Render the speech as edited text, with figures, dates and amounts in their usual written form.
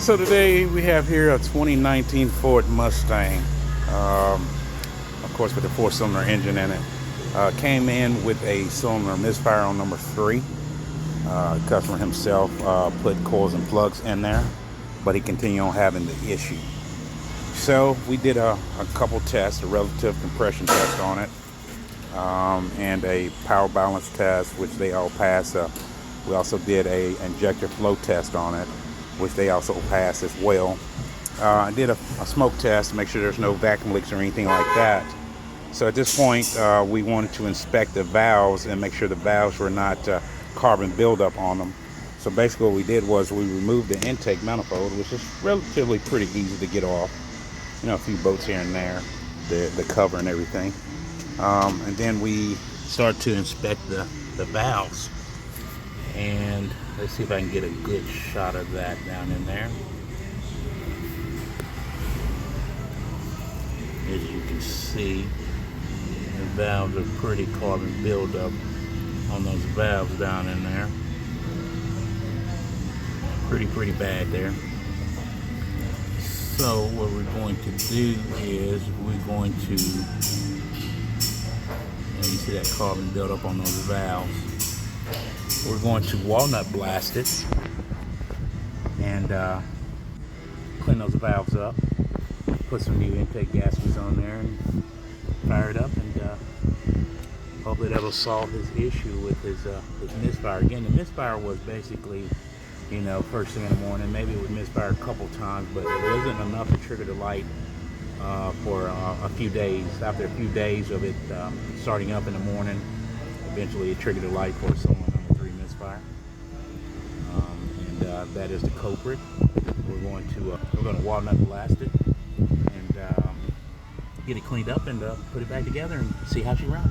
So today we have here a 2019 Ford Mustang, of course with a 4-cylinder engine in it. Came in with a cylinder misfire on number 3. Customer himself put coils and plugs in there, but he continued on having the issue. So we did a couple tests, a relative compression test on it, and a power balance test, which they all passed. We also did a injector flow test on it, which they also passed as well. I did a smoke test to make sure there's no vacuum leaks or anything like that. So at this point, we wanted to inspect the valves and make sure the valves were not carbon buildup on them. So basically what we did was we removed the intake manifold, which is relatively pretty easy to get off. You know, a few bolts here and there, the cover and everything. And then we start to inspect the valves. And let's see if I can get a good shot of that down in there. As you can see, the valves are pretty carbon buildup on those valves down in there. Pretty bad there. So what we're going to do is we're going to, and you see that carbon buildup on those valves. We're going to walnut blast it and clean those valves up, put some new intake gaskets on there and fire it up, and hopefully that'll solve his issue with his misfire. Again, the misfire was basically, you know, first thing in the morning. Maybe it would misfire a couple times, but it wasn't enough to trigger the light for a few days. After a few days of it starting up in the morning, eventually it triggered the light for a cylinder number 3 misfire, and that is the culprit. We're going to walnut blast it and get it cleaned up and put it back together and see how she runs.